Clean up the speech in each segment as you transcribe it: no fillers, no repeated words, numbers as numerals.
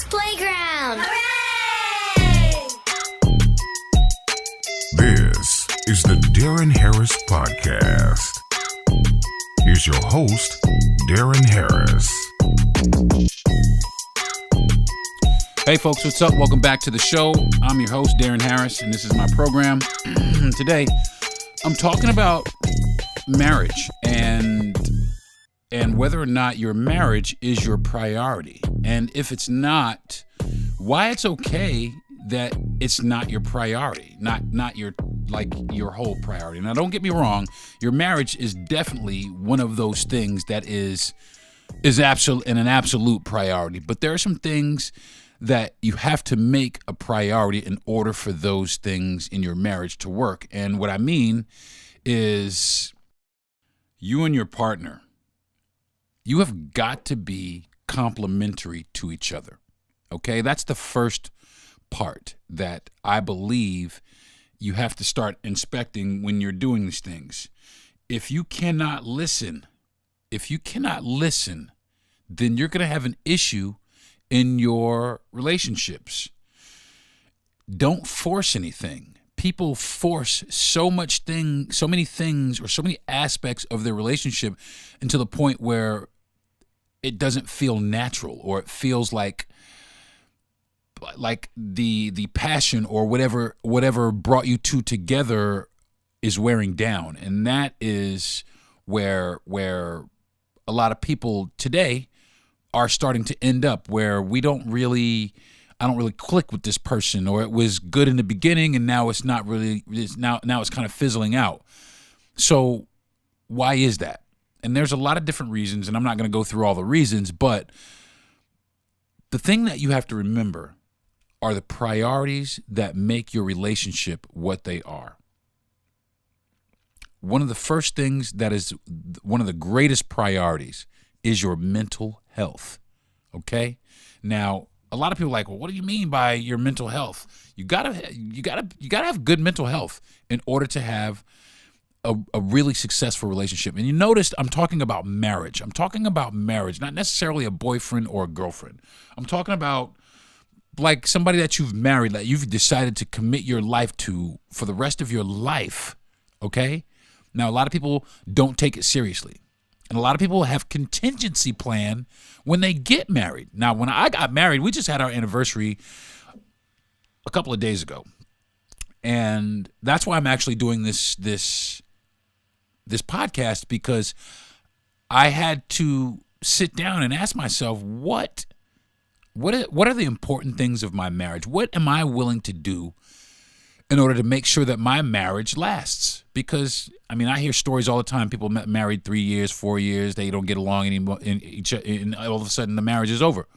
Kids Playground! Hooray! This is the Deron Harris Podcast. Here's your host, Deron Harris. Hey folks, what's up? Welcome back to the show. I'm your host, Deron Harris, and this is my program. Today, I'm talking about marriage and whether or not your marriage is your priority. And if it's not, why it's okay that it's not your priority, not your whole priority. Now, don't get me wrong, your marriage is definitely one of those things that is an absolute priority. But there are some things that you have to make a priority in order for those things in your marriage to work. And what I mean is you and your partner, you have got to be complementary to each other. Okay? That's the first part that I believe you have to start inspecting when you're doing these things. If you cannot listen, then you're going to have an issue in your relationships. Don't force anything. People force so many things, or so many aspects of their relationship until the point where it doesn't feel natural, or it feels like the passion or whatever brought you two together is wearing down. And that is where a lot of people today are starting to end up, where I don't really click with this person, or it was good in the beginning and now it's not really, now it's kind of fizzling out. So why is that? And there's a lot of different reasons, and I'm not going to go through all the reasons, but the thing that you have to remember are the priorities that make your relationship what they are. One of the first things that is one of the greatest priorities is your mental health. Okay? Now, a lot of people are like, well, what do you mean by your mental health? You gotta have good mental health in order to have a really successful relationship. And you noticed I'm talking about marriage. I'm talking about marriage, not necessarily a boyfriend or a girlfriend. I'm talking about like somebody that you've married, that you've decided to commit your life to for the rest of your life. Okay? Now, a lot of people don't take it seriously. And a lot of people have contingency plan when they get married. Now, when I got married, we just had our anniversary a couple of days ago. And that's why I'm actually doing this podcast, because I had to sit down and ask myself, what are the important things of my marriage? What am I willing to do in order to make sure that my marriage lasts? Because, I mean, I hear stories all the time. People married 3 years, 4 years, they don't get along anymore, and all of a sudden the marriage is over.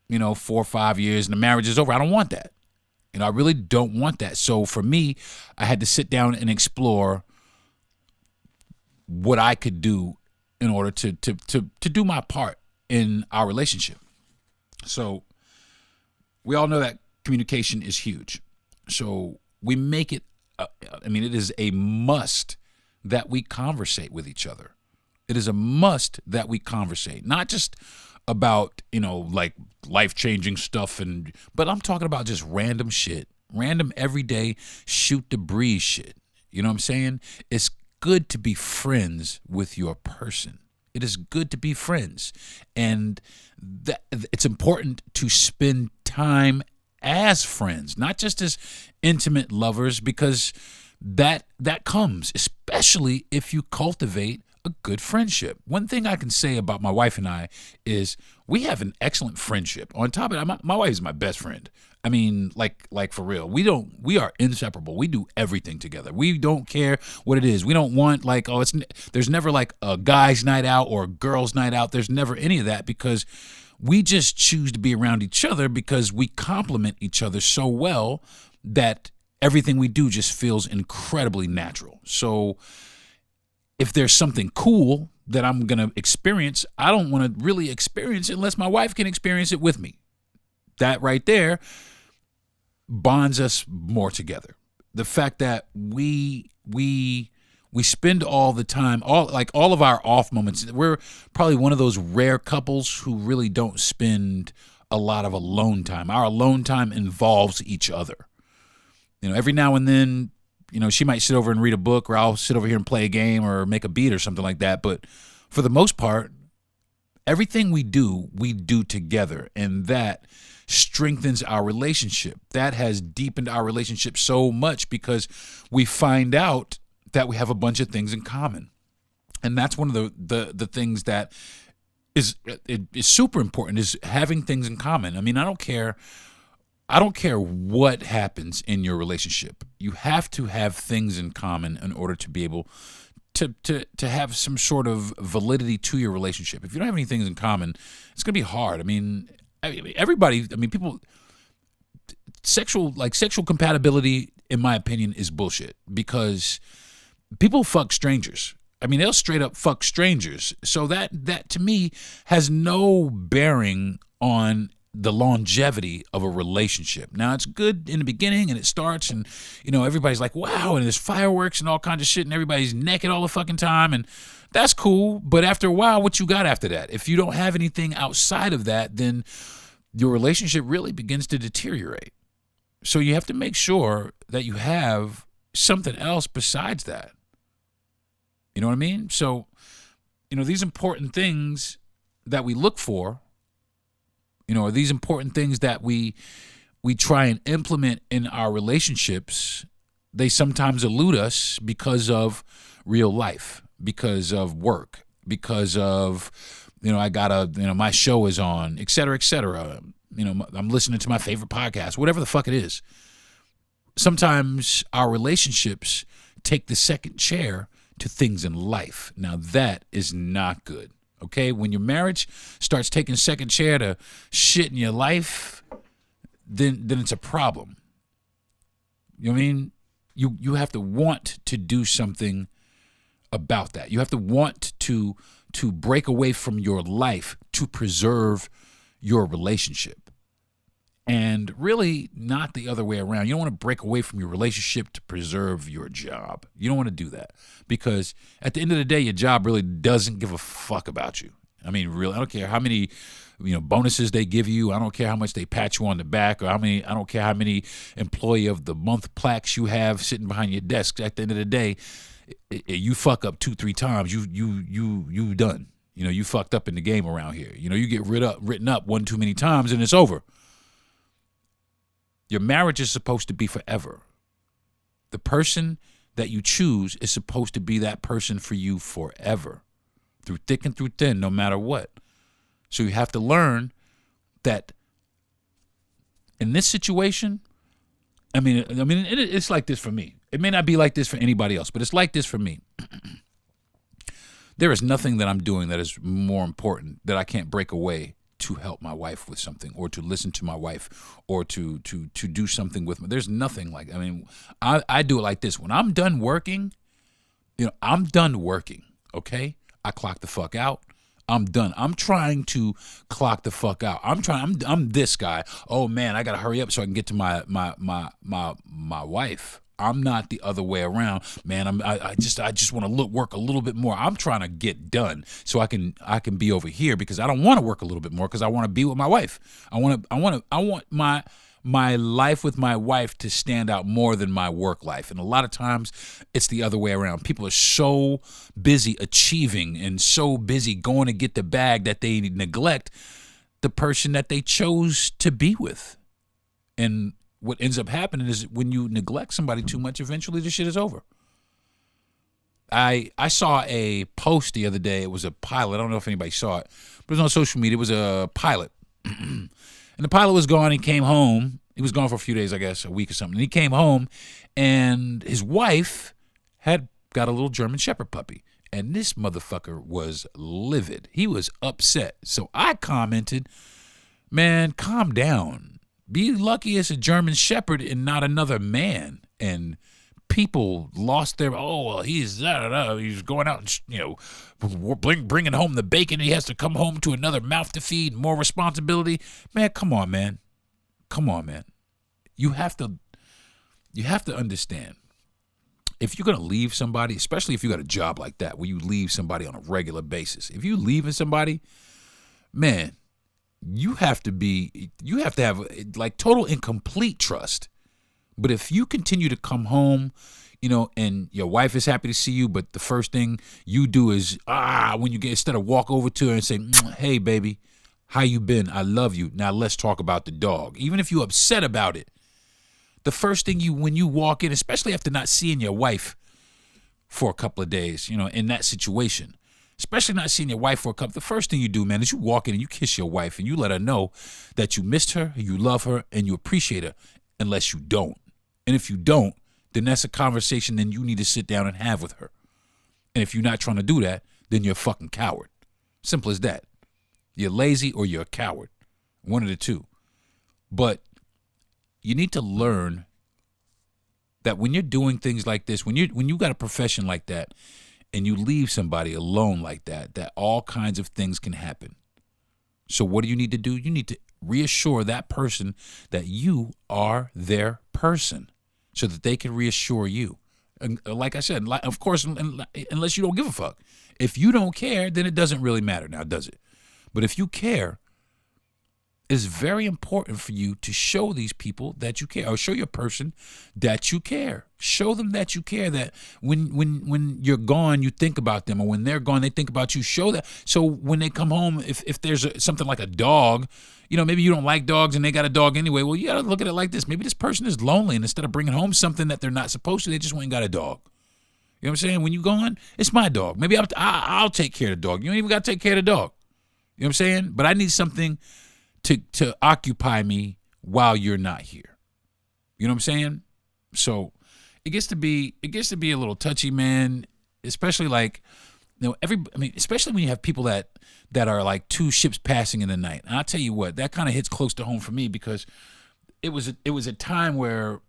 4 or 5 years and the marriage is over. I don't want that. I really don't want that. So for me, I had to sit down and explore what I could do in order to do my part in our relationship. So we all know that communication is huge. So we make it, it is a must that we conversate with each other. It is a must that we conversate, not just about, like life-changing stuff, but I'm talking about just random shit, random everyday shoot the breeze shit. You know what I'm saying? It's good to be friends with your person. It is good to be friends. And it's important to spend time as friends, not just as intimate lovers, because that comes, especially if you cultivate a good friendship. One thing I can say about my wife and I is we have an excellent friendship. On top of that, my wife is my best friend. I mean, like for real. We are inseparable. We do everything together. We don't care what it is. We don't want there's never like a guy's night out or a girl's night out. There's never any of that, because we just choose to be around each other because we complement each other so well that everything we do just feels incredibly natural. So if there's something cool that I'm going to experience, I don't want to really experience it unless my wife can experience it with me. That right there bonds us more together. The fact that we spend all the time, all of our off moments. We're probably one of those rare couples who really don't spend a lot of alone time. Our alone time involves each other. Every now and then, she might sit over and read a book, or I'll sit over here and play a game or make a beat or something like that. But for the most part, everything we do together, and that strengthens our relationship. That has deepened our relationship so much because we find out that we have a bunch of things in common. And that's one of the things that is super important, is having things in common. I mean, I don't care what happens in your relationship. You have to have things in common in order to be able to have some sort of validity to your relationship. If you don't have any things in common, it's going to be hard. I mean, people, sexual compatibility, in my opinion, is bullshit, because people fuck strangers. I mean, they'll straight up fuck strangers. So that to me has no bearing on the longevity of a relationship. Now, it's good in the beginning, and it starts, and everybody's like, wow, and there's fireworks and all kinds of shit, and everybody's naked all the fucking time, and that's cool. But after a while, what you got after that? If you don't have anything outside of that, then your relationship really begins to deteriorate. So you have to make sure that you have something else besides that. You know what I mean? So, these important things that we look for, are these important things that we try and implement in our relationships. They sometimes elude us because of real life, because of work, because of, my show is on, et cetera, et cetera. I'm listening to my favorite podcast, whatever the fuck it is. Sometimes our relationships take the second chair to things in life. Now, that is not good. Okay? When your marriage starts taking second chair to shit in your life, then it's a problem. You know what I mean? You have to want to do something about that. You have to want to break away from your life to preserve your relationship. And really not the other way around. You don't want to break away from your relationship to preserve your job. You don't want to do that, because at the end of the day, your job really doesn't give a fuck about you. I mean, really, I don't care how many bonuses they give you. I don't care how much they pat you on the back, or I don't care how many employee of the month plaques you have sitting behind your desk. At the end of the day, you fuck up 2-3 times, you done. You fucked up in the game around here. You get written up one too many times, and it's over. Your marriage is supposed to be forever. The person that you choose is supposed to be that person for you forever, through thick and through thin, no matter what. So you have to learn that in this situation, it's like this for me. It may not be like this for anybody else, but it's like this for me. There is nothing that I'm doing that is more important, that I can't break away to help my wife with something, or to listen to my wife, or to do something with me. There's nothing like, I do it like this. When I'm done working, I'm done working, okay? I clock the fuck out. I'm done. I'm trying to clock the fuck out. I'm this guy. Oh man, I gotta hurry up so I can get to my wife. I'm not the other way around, man. I just want to work a little bit more. I'm trying to get done so I can be over here, because I don't want to work a little bit more, because I want to be with my wife. I want my life with my wife to stand out more than my work life. And a lot of times it's the other way around. People are so busy achieving and so busy going to get the bag that they neglect the person that they chose to be with. And what ends up happening is, when you neglect somebody too much, eventually the shit is over. I saw a post the other day. It was a pilot. I don't know if anybody saw it, but it was on social media. It was a pilot. And the pilot was gone. He came home. He was gone for a few days, I guess, a week or something. And he came home, and his wife had got a little German Shepherd puppy. And this motherfucker was livid. He was upset. So I commented, man, calm down. Be lucky it's a German Shepherd and not another man. And people lost their, he's going out and, bringing home the bacon. He has to come home to another mouth to feed, more responsibility. Man, come on, man. You have to understand. If you're going to leave somebody, especially if you got a job like that where you leave somebody on a regular basis, if you leaving somebody, man, you have to have like total and complete trust. But if you continue to come home, and your wife is happy to see you, but the first thing you do is, when you get, instead of walk over to her and say, hey, baby, how you been? I love you. Now let's talk about the dog. Even if you're upset about it, the first thing when you walk in, especially after not seeing your wife for a couple of days, in that situation, especially not seeing your wife for a couple, the first thing you do, man, is you walk in and you kiss your wife and you let her know that you missed her, you love her, and you appreciate her, unless you don't. And if you don't, then that's a conversation then you need to sit down and have with her. And if you're not trying to do that, then you're a fucking coward. Simple as that. You're lazy or you're a coward. One of the two. But you need to learn that when you're doing things like this, when you got a profession like that, and you leave somebody alone like that all kinds of things can happen. So what do you need to do? You need to reassure that person that you are their person so that they can reassure you. And like I said, of course, unless you don't give a fuck. If you don't care, then it doesn't really matter now, does it? But if you care, it's very important for you to show these people that you care, or show your person that you care. Show them that you care, that when you're gone, you think about them, or when they're gone, they think about you. Show that. So when they come home, if there's something like a dog, maybe you don't like dogs and they got a dog anyway, well, you got to look at it like this. Maybe this person is lonely, and instead of bringing home something that they're not supposed to, they just went and got a dog. You know what I'm saying? When you gone, it's my dog. Maybe I'll take care of the dog. You don't even got to take care of the dog. You know what I'm saying? But I need something to occupy me while you're not here. You know what I'm saying? So it gets to be a little touchy, man, especially like, especially when you have people that are like two ships passing in the night. And I'll tell you what, that kind of hits close to home for me, because it was a time where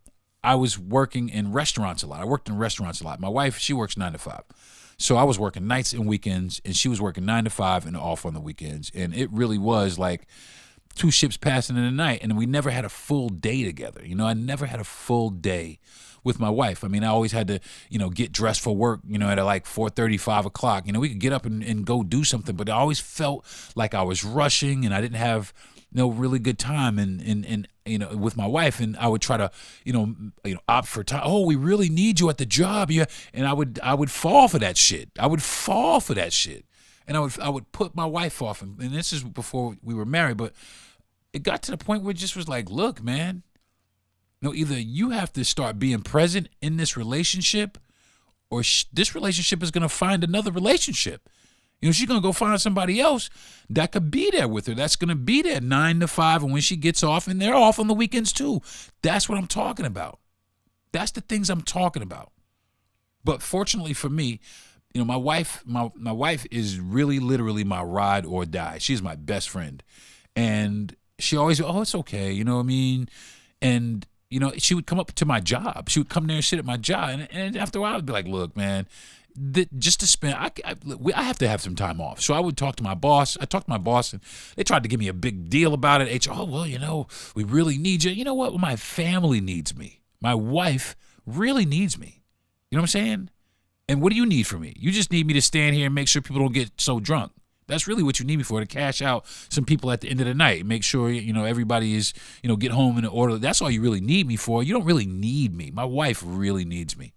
I was working in restaurants a lot. I worked in restaurants a lot. My wife, she works 9 to 5. So I was working nights and weekends, and she was working 9 to 5 and off on the weekends. And it really was like two ships passing in the night, and we never had a full day together. I never had a full day with my wife. I always had to, get dressed for work, at like 4:30, 5 o'clock. We could get up and go do something, but I always felt like I was rushing and I didn't have no really good time and with my wife. And I would try to, opt for time. Oh, we really need you at the job. Yeah. And I would fall for that shit. And I would put my wife off. And this is before we were married, but it got to the point where it just was like, look, man, either you have to start being present in this relationship, or this relationship is going to find another relationship. She's going to go find somebody else that could be there with her. That's going to be there 9 to 5. And when she gets off, and they're off on the weekends too. That's what I'm talking about. That's the things I'm talking about. But fortunately for me, my wife is really literally my ride or die. She's my best friend. And she always, it's okay. You know what I mean? And, she would come up to my job. She would come there and sit at my job. And after a while, I'd be like, look, man, just to spend, I have to have some time off. So I would talk to my boss. I talked to my boss, and they tried to give me a big deal about it. HR, we really need you. You know what? My family needs me. My wife really needs me. You know what I'm saying? And what do you need from me? You just need me to stand here and make sure people don't get so drunk. That's really what you need me for, to cash out some people at the end of the night. Make sure, everybody is, get home in order. That's all you really need me for. You don't really need me. My wife really needs me.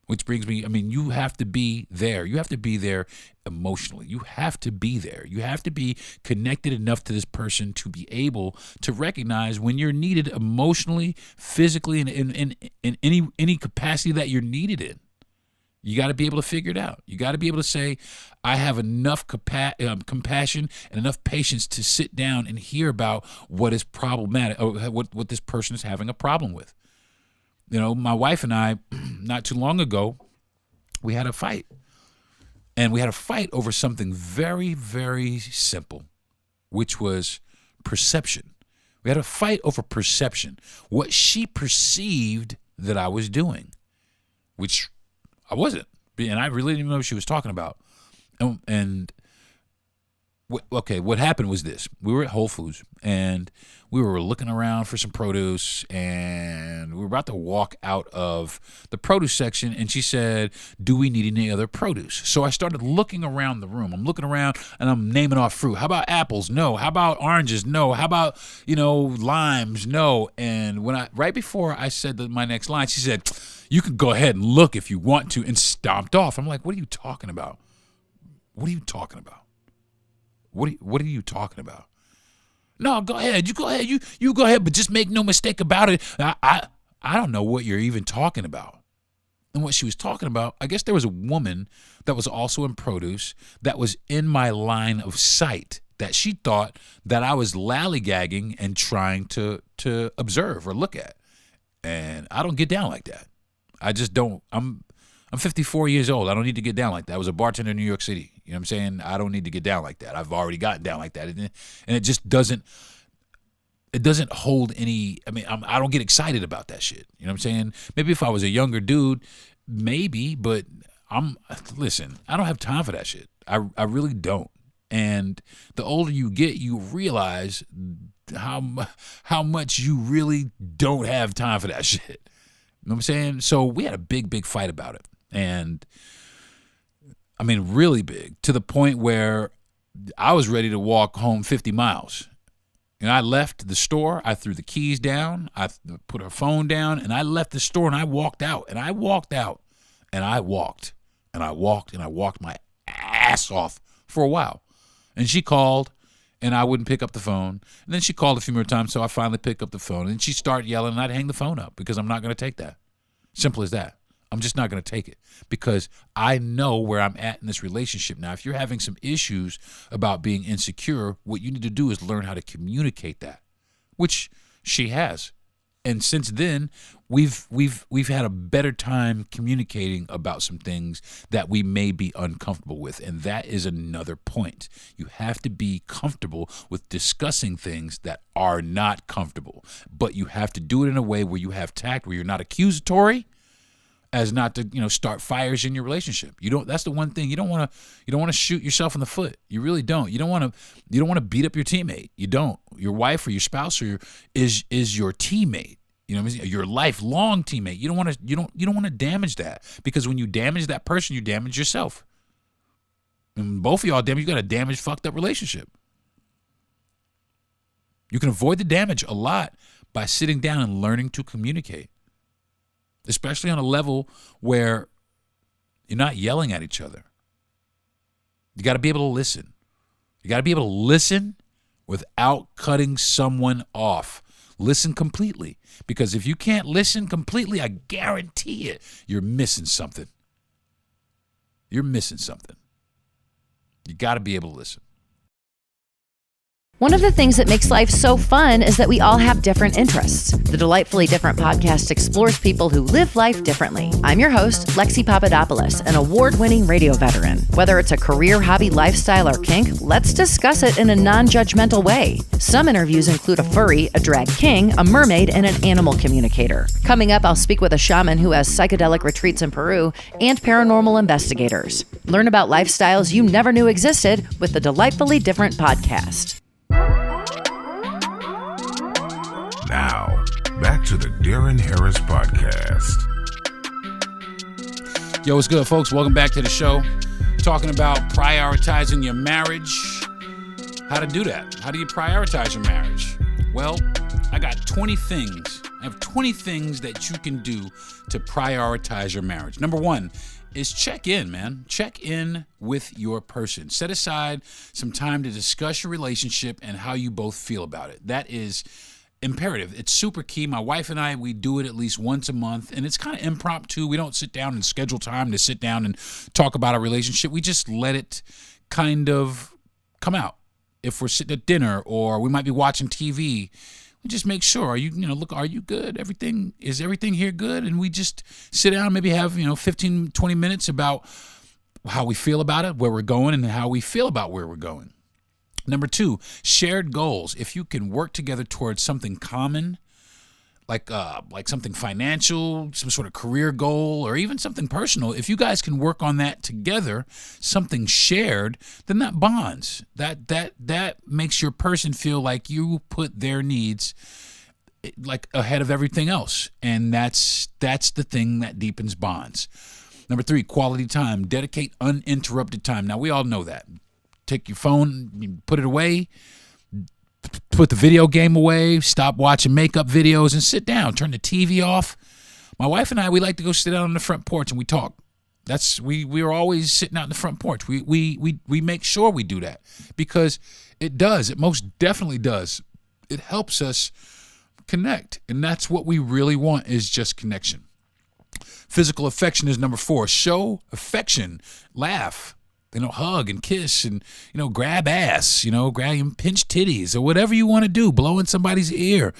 Which brings me, you have to be there. You have to be there emotionally. You have to be there. You have to be connected enough to this person to be able to recognize when you're needed emotionally, physically, and in any capacity that you're needed in. You got to be able to figure it out. You got to be able to say, I have enough compassion and enough patience to sit down and hear about what is problematic, or what this person is having a problem with. My wife and I, not too long ago, we had a fight. And we had a fight over something very, very simple, which was perception. We had a fight over perception, what she perceived that I was doing, which I wasn't. And I really didn't even know what she was talking about. And what happened was this. We were at Whole Foods, and we were looking around for some produce, and we were about to walk out of the produce section, and she said, do we need any other produce? So I started looking around the room. I'm looking around, and I'm naming off fruit. How about apples? No. How about oranges? No. How about, limes? No. And right before I said my next line, she said, you can go ahead and look if you want to, and stomped off. I'm like, what are you talking about? What are you talking about? What are you talking about? No, go ahead. You go ahead. You go ahead, but just make no mistake about it. I don't know what you're even talking about. And what she was talking about, I guess there was a woman that was also in produce that was in my line of sight that she thought that I was lollygagging and trying to observe or look at. And I don't get down like that. I just don't. I'm 54 years old. I don't need to get down like that. I was a bartender in New York City. You know what I'm saying? I don't need to get down like that. I've already gotten down like that. And it just doesn't hold any, I don't get excited about that shit. You know what I'm saying? Maybe if I was a younger dude, maybe, but listen, I don't have time for that shit. I really don't. And the older you get, you realize how much you really don't have time for that shit. You know what I'm saying? So we had a big fight about it. And really big, to the point where I was ready to walk home 50 miles. And I left the store. I threw the keys down. I put her phone down, and I left the store, and I walked out. And I walked out, and I walked, and I walked, and I walked my ass off for a while. And she called, and I wouldn't pick up the phone. And then she called a few more times, so I finally picked up the phone. And she started yelling, and I'd hang the phone up because I'm not going to take that. Simple as that. I'm just not going to take it because I know where I'm at in this relationship. Now, if you're having some issues about being insecure, what you need to do is learn how to communicate that, which she has. And since then, we've had a better time communicating about some things that we may be uncomfortable with. And that is another point. You have to be comfortable with discussing things that are not comfortable, but you have to do it in a way where you have tact, where you're not accusatory, as not to, start fires in your relationship. That's the one thing you don't want to shoot yourself in the foot. You really don't. You don't want to beat up your teammate. You don't. Your wife or your spouse is your teammate. You know what I mean? Your lifelong teammate. You don't want to damage that, because when you damage that person, you damage yourself. And both of y'all you got a damaged, fucked up relationship. You can avoid the damage a lot by sitting down and learning to communicate. Especially on a level where you're not yelling at each other. You got to be able to listen. You got to be able to listen without cutting someone off. Listen completely. Because if you can't listen completely, I guarantee it, you're missing something. You're missing something. You got to be able to listen. One of the things that makes life so fun is that we all have different interests. The Delightfully Different podcast explores people who live life differently. I'm your host, Lexi Papadopoulos, an award-winning radio veteran. Whether it's a career, hobby, lifestyle, or kink, let's discuss it in a non-judgmental way. Some interviews include a furry, a drag king, a mermaid, and an animal communicator. Coming up, I'll speak with a shaman who has psychedelic retreats in Peru and paranormal investigators. Learn about lifestyles you never knew existed with the Delightfully Different podcast. Now, back to the Deron Harris Podcast. Yo, what's good, folks? Welcome back to the show. Talking about prioritizing your marriage. How to do that. How do you prioritize your marriage? Well, I got 20 things. I have 20 things that you can do to prioritize your marriage. Number one is check in, man. Check in with your person. Set aside some time to discuss your relationship and how you both feel about it. That is imperative. It's super key. My wife and I, we do it at least once a month, and it's kind of impromptu. We don't sit down and schedule time to sit down and talk about our relationship. We just let it kind of come out. If we're sitting at dinner or we might be watching TV, we just make sure, are you good? Is everything here good? And we just sit down, maybe have, 15, 20 minutes about how we feel about it, where we're going, and how we feel about where we're going. Number two, shared goals. If you can work together towards something common, like something financial, some sort of career goal, or even something personal, if you guys can work on that together, something shared, then that bonds. That makes your person feel like you put their needs like ahead of everything else, and that's the thing that deepens bonds. Number 3, quality time. Dedicate uninterrupted time. Now, we all know that. Take your phone, you put it away, put the video game away, stop watching makeup videos, and sit down. Turn the TV off. My wife and I, we like to go sit out on the front porch and we talk. We are always sitting out in the front porch. We make sure we do that because it does. It most definitely does. It helps us connect, and that's what we really want, is just connection. Physical affection is number 4. Show affection. Laugh. Hug and kiss and, grab ass, grab and pinch titties or whatever you want to do, blow in somebody's ear,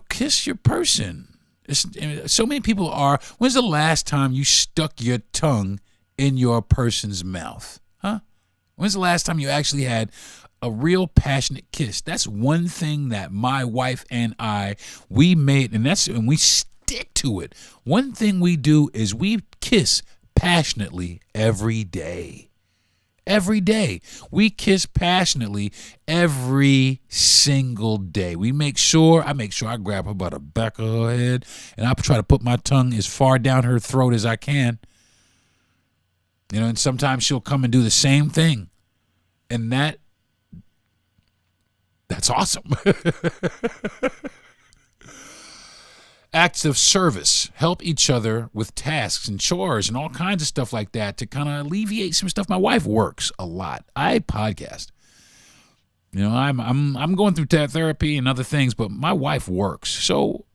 kiss your person. So many people are, when's the last time you stuck your tongue in your person's mouth? Huh? When's the last time you actually had a real passionate kiss? That's one thing that my wife and I, we made, and we stick to it. One thing we do is we kiss passionately every day. Every day. We kiss passionately every single day. I make sure I grab her by the back of her head, and I try to put my tongue as far down her throat as I can. And sometimes she'll come and do the same thing. And that's awesome. Acts of service. Help each other with tasks and chores and all kinds of stuff like that to kind of alleviate some stuff. My wife works a lot. I podcast. I'm going through therapy and other things, but my wife works. So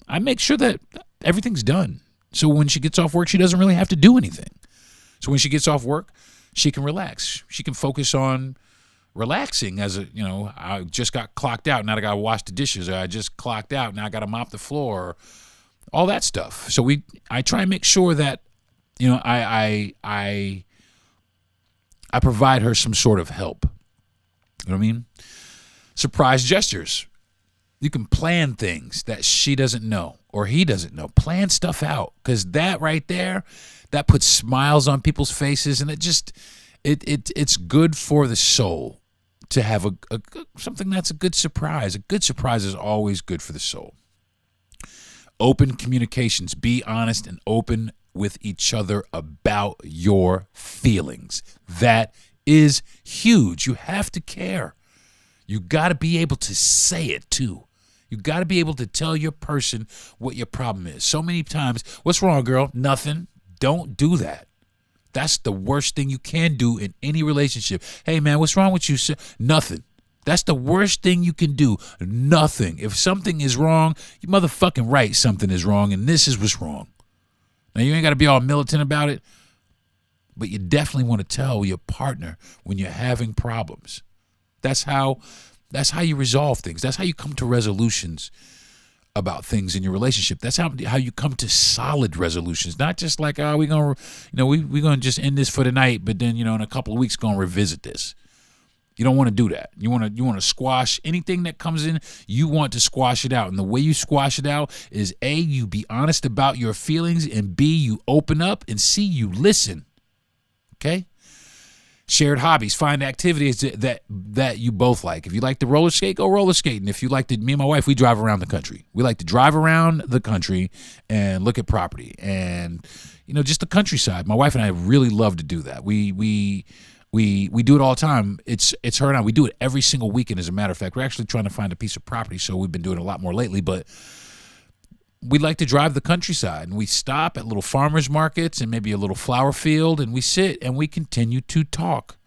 I make sure that everything's done. So when she gets off work, she doesn't really have to do anything. So when she gets off work, she can relax. She can focus on relaxing I just got clocked out. Now I got to wash the dishes. Or I just clocked out. Now I got to mop the floor. All that stuff. So I try and make sure that, I provide her some sort of help. You know what I mean? Surprise gestures. You can plan things that she doesn't know or he doesn't know. Plan stuff out, because that right there, that puts smiles on people's faces, and it's good for the soul to have something that's a good surprise. A good surprise is always good for the soul. Open communications. Be honest and open with each other about your feelings. That is huge. You have to care. You got to be able to say it too. You got to be able to tell your person what your problem is. So many times, what's wrong, girl? Nothing. Don't do that. That's the worst thing you can do in any relationship. Hey, man, what's wrong with you? Nothing. That's the worst thing you can do. Nothing. If something is wrong, you motherfucking right something is wrong, and this is what's wrong. Now, you ain't got to be all militant about it, but you definitely want to tell your partner when you're having problems. That's how you resolve things. That's how you come to resolutions about things in your relationship. That's how you come to solid resolutions. Not just like, we're going to just end this for the night, but then, in a couple of weeks going to revisit this. You don't want to do that. You want to squash anything that comes in. You want to squash it out. And the way you squash it out is A, you be honest about your feelings, and B, you open up, and C, you listen. Okay? Shared hobbies. Find activities that you both like. If you like to roller skate, go roller skating. If you like to, me and my wife, we drive around the country. We like to drive around the country and look at property and, just the countryside. My wife and I really love to do that. We do it all the time. It's her and I. We do it every single weekend, as a matter of fact. We're actually trying to find a piece of property, so we've been doing it a lot more lately, but we like to drive the countryside, and we stop at little farmers markets and maybe a little flower field, and we sit and we continue to talk.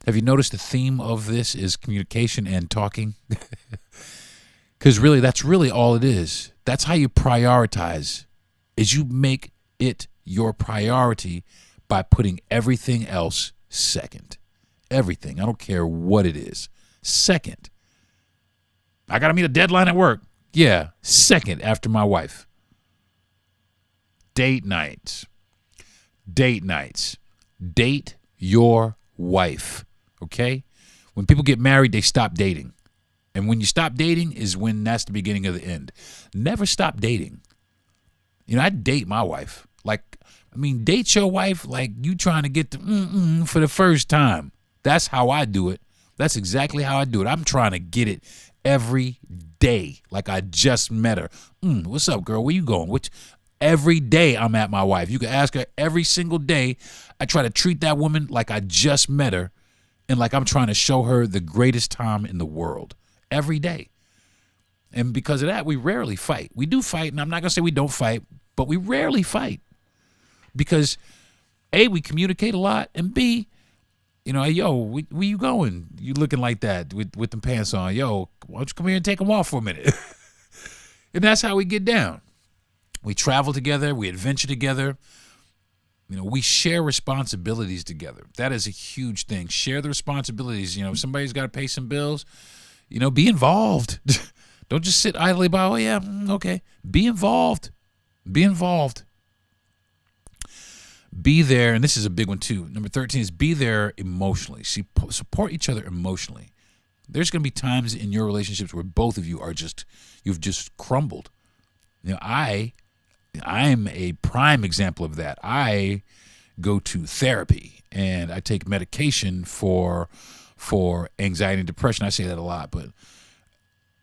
Have you noticed the theme of this is communication and talking? Because really, that's really all it is. That's how you prioritize, is you make it your priority by putting everything else second. Everything. I don't care what it is. Second. I got to meet a deadline at work. Yeah, second after my wife. Date nights. Date nights. Date your wife, okay? When people get married, they stop dating. And when you stop dating is when that's the beginning of the end. Never stop dating. You know, I date my wife. Date your wife like you trying to get the for the first time. That's how I do it. That's exactly how I do it. I'm trying to get it every day like I just met her. What's up, girl? Where you going? Every day I'm at my wife. You can ask her every single day. I try to treat that woman like I just met her and like I'm trying to show her the greatest time in the world every day. And because of that, we rarely fight. We do fight, and I'm not going to say we don't fight, but we rarely fight. Because A, we communicate a lot, and B, you know, yo, where you going? You looking like that with them pants on. Yo, why don't you come here and take them off for a minute? And that's how we get down. We travel together. We adventure together. You know, we share responsibilities together. That is a huge thing. Share the responsibilities. You know, if somebody's got to pay some bills, you know, be involved. Don't just sit idly by, oh, yeah, okay. Be involved. Be involved. Be there, and this is a big one too. Number 13 is be there emotionally. Support each other emotionally. There's going to be times in your relationships where both of you you've just crumbled. You know, I'm a prime example of that. I go to therapy and I take medication for anxiety and depression. I say that a lot, but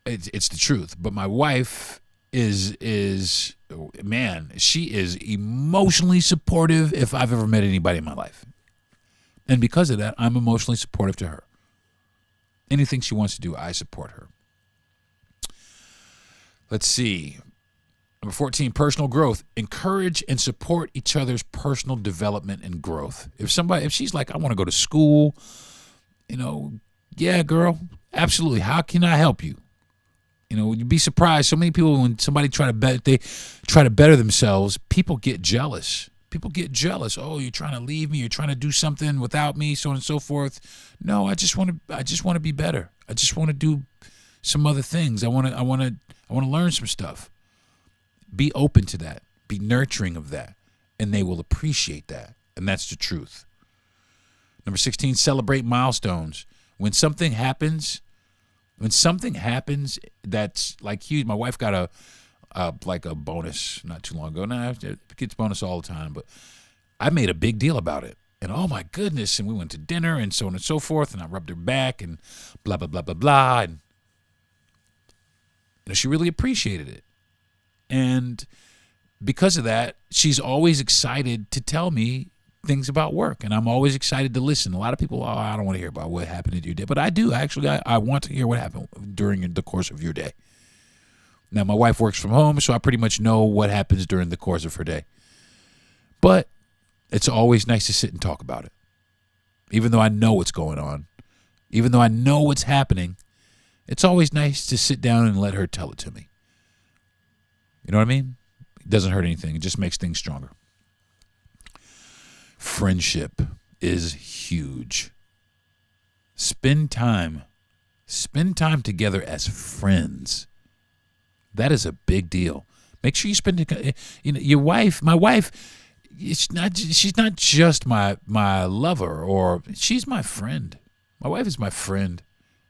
it's the truth. But my wife is man, she is emotionally supportive if I've ever met anybody in my life. And because of that, I'm emotionally supportive to her. Anything she wants to do, I support her. Let's see. Number 14, personal growth. Encourage and support each other's personal development and growth. If she's like, I want to go to school, you know, yeah, girl, absolutely. How can I help you? You know, you'd be surprised. So many people, when somebody try to better themselves, people get jealous. People get jealous. Oh, you're trying to leave me. You're trying to do something without me, so on and so forth. No, I just want to be better. I just want to do some other things. I want to learn some stuff. Be open to that. Be nurturing of that, and they will appreciate that. And that's the truth. Number 16, celebrate milestones. When something happens that's like huge. My wife got a bonus not too long ago. Now it gets bonus all the time, but I made a big deal about it. And oh my goodness, and we went to dinner and so on and so forth, and I rubbed her back and blah blah blah blah blah, and you know, she really appreciated it. And because of that, she's always excited to tell me things about work, and I'm always excited to listen. A lot of people, I don't want to hear about what happened in your day, but I do. Actually, I want to hear what happened during the course of your day. Now, my wife works from home, so I pretty much know what happens during the course of her day. But it's always nice to sit and talk about it. Even though I know what's going on, even though I know what's happening, it's always nice to sit down and let her tell it to me. You know what I mean? It doesn't hurt anything. It just makes things stronger. Friendship is huge. Spend time together as friends. That is a big deal. Make sure you spend, your wife, my wife, she's not just my lover, or she's my friend. My wife is my friend.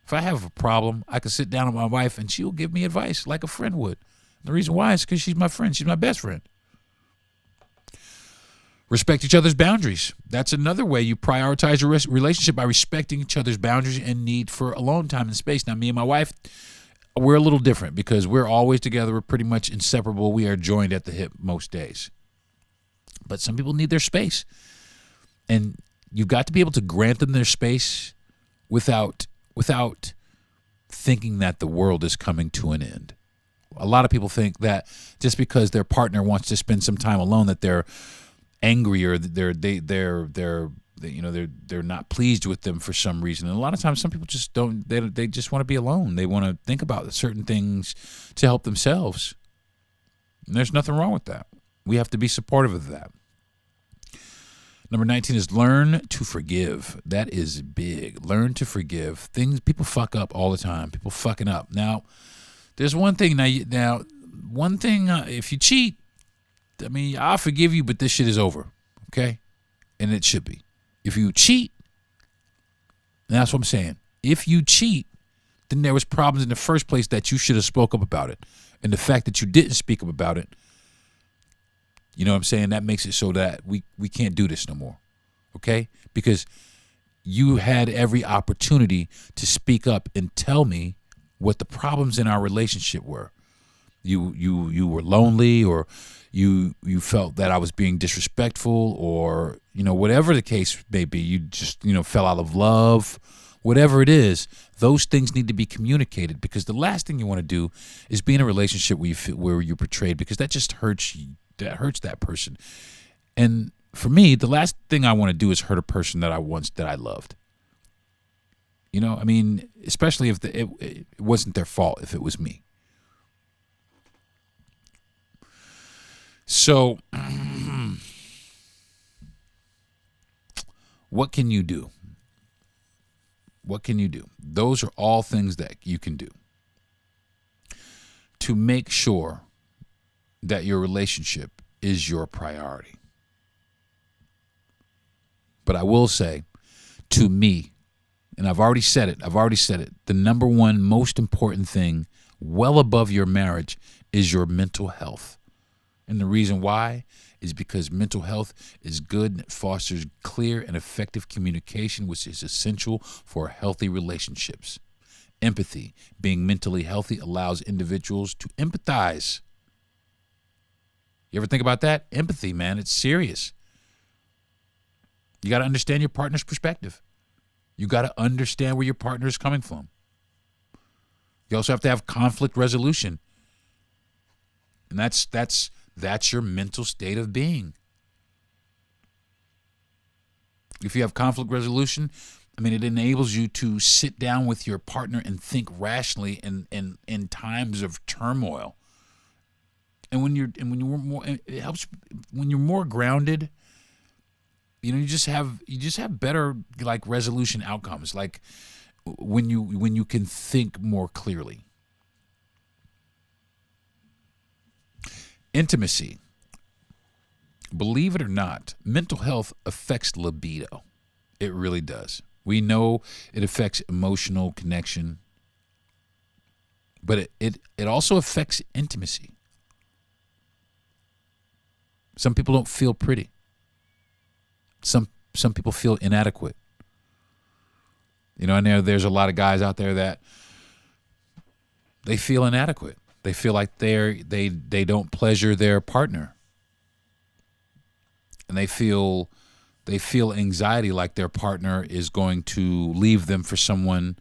If I have a problem, I can sit down with my wife and she will give me advice like a friend would. The reason why is because she's my friend. She's my best friend. Respect each other's boundaries. That's another way you prioritize your relationship, by respecting each other's boundaries and need for alone time and space. Now, me and my wife, we're a little different because we're always together. We're pretty much inseparable. We are joined at the hip most days. But some people need their space. And you've got to be able to grant them their space without thinking that the world is coming to an end. A lot of people think that just because their partner wants to spend some time alone, that they're angry or they're not pleased with them for some reason. And a lot of times, some people just don't. They just want to be alone. They want to think about certain things to help themselves. And there's nothing wrong with that. We have to be supportive of that. Number 19 is learn to forgive. That is big. Learn to forgive. People fuck up all the time. People fucking up. Now, there's one thing. If you cheat, I mean, I'll forgive you, but this shit is over, okay? And it should be. If you cheat, that's what I'm saying. If you cheat, then there was problems in the first place that you should have spoke up about it. And the fact that you didn't speak up about it, you know what I'm saying, that makes it so that we can't do this no more, okay? Because you had every opportunity to speak up and tell me what the problems in our relationship were. You were lonely, or you felt that I was being disrespectful, or, you know, whatever the case may be, you just, you know, fell out of love. Whatever it is, those things need to be communicated, because the last thing you want to do is be in a relationship where you're betrayed, because that just hurts you. That hurts that person. And for me, the last thing I want to do is hurt a person that I loved. You know, I mean, especially if it wasn't their fault, if it was me. So, what can you do? What can you do? Those are all things that you can do to make sure that your relationship is your priority. But I will say, to me, and I've already said it, the number one most important thing, well above your marriage, is your mental health. And the reason why is because mental health is good and it fosters clear and effective communication, which is essential for healthy relationships. Empathy, being mentally healthy, allows individuals to empathize. You ever think about that? Empathy, man, it's serious. You got to understand your partner's perspective. You got to understand where your partner is coming from. You also have to have conflict resolution. And that's your mental state of being. If you have conflict resolution, I mean, it enables you to sit down with your partner and think rationally in times of turmoil. And when you're more, it helps when you're more grounded. You know, you just have better, like, resolution outcomes. Like when you can think more clearly. Intimacy. Believe it or not, mental health affects libido. It really does. We know it affects emotional connection, but it also affects intimacy. Some people don't feel pretty. Some people feel inadequate. You know, and there's a lot of guys out there that they feel inadequate. They feel like they don't pleasure their partner. And they feel anxiety, like their partner is going to leave them for someone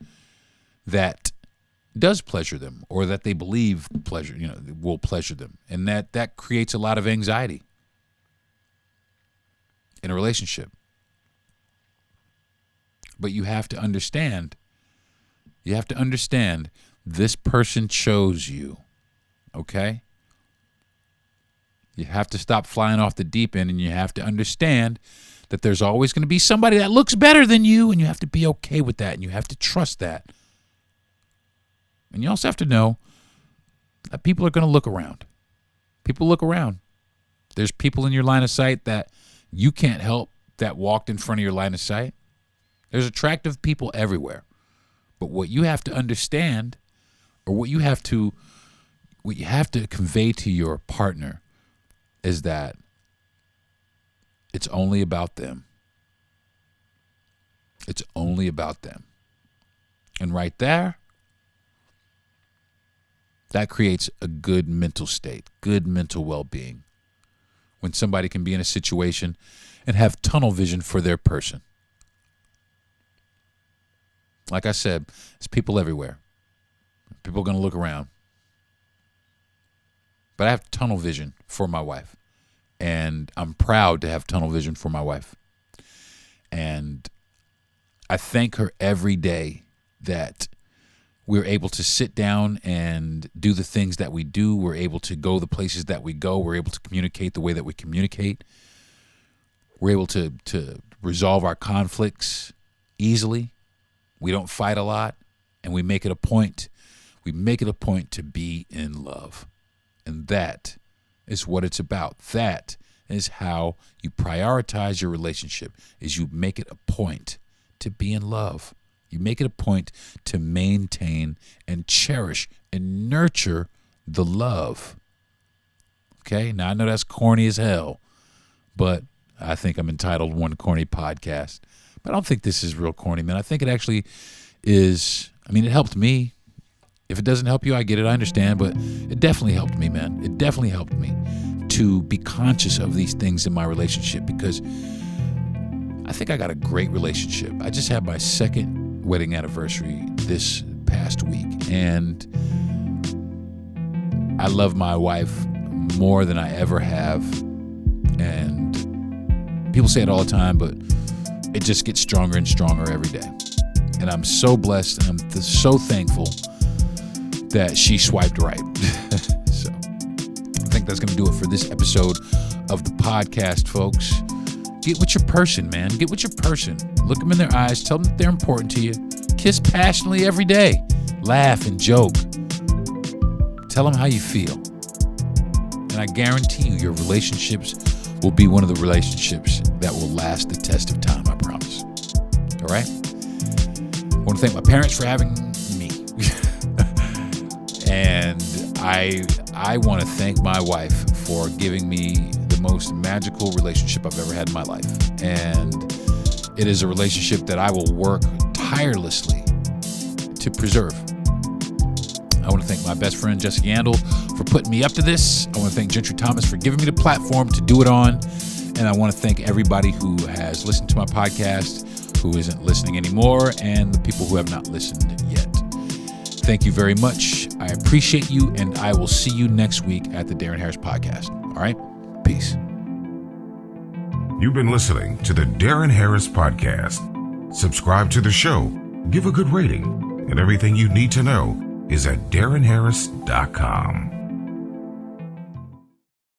that does pleasure them, or that they believe will pleasure them. And that creates a lot of anxiety in a relationship. But you have to understand this person chose you. Okay? You have to stop flying off the deep end, and you have to understand that there's always going to be somebody that looks better than you, and you have to be okay with that, and you have to trust that. And you also have to know that people are going to look around. People look around. There's people in your line of sight that you can't help that walked in front of your line of sight. There's attractive people everywhere. But what you have to understand, or what you have to convey to your partner, is that it's only about them. It's only about them. And right there, that creates a good mental state, good mental well-being. When somebody can be in a situation and have tunnel vision for their person. Like I said, there's people everywhere. People are going to look around. But I have tunnel vision for my wife. And I'm proud to have tunnel vision for my wife. And I thank her every day that we're able to sit down and do the things that we do. We're able to go the places that we go. We're able to communicate the way that we communicate. We're able to resolve our conflicts easily. We don't fight a lot, and we make it a point. We make it a point to be in love. And that is what it's about. That is how you prioritize your relationship, is you make it a point to be in love You make it a point to maintain and cherish and nurture the love. Okay? Now, I know that's corny as hell, but I think I'm entitled One Corny Podcast. But I don't think this is real corny, man. I think it actually is. I mean, it helped me. If it doesn't help you, I get it. I understand. But it definitely helped me, man. It definitely helped me to be conscious of these things in my relationship, because I think I got a great relationship. I just had my second wedding anniversary this past week, and I love my wife more than I ever have. And people say it all the time, but it just gets stronger and stronger every day. And I'm so blessed, and I'm so thankful that she swiped right. So I think that's going to do it for this episode of the podcast, folks. Get with your person, man. Get with your person. Look them in their eyes. Tell them that they're important to you. Kiss passionately every day. Laugh and joke. Tell them how you feel. And I guarantee you, your relationships will be one of the relationships that will last the test of time, I promise. All right? I want to thank my parents for having me. And I want to thank my wife for giving me the most magical relationship I've ever had in my life. And it is a relationship that I will work tirelessly to preserve. I want to thank my best friend, Jessica Yandel, for putting me up to this. I want to thank Gentry Thomas for giving me the platform to do it on. And I want to thank everybody who has listened to my podcast, who isn't listening anymore, and the people who have not listened yet. Thank you very much. I appreciate you, and I will see you next week at the Deron Harris Podcast. All right? Peace. You've been listening to the Deron Harris Podcast. Subscribe to the show, give a good rating, and everything you need to know is at DeronHarris.com.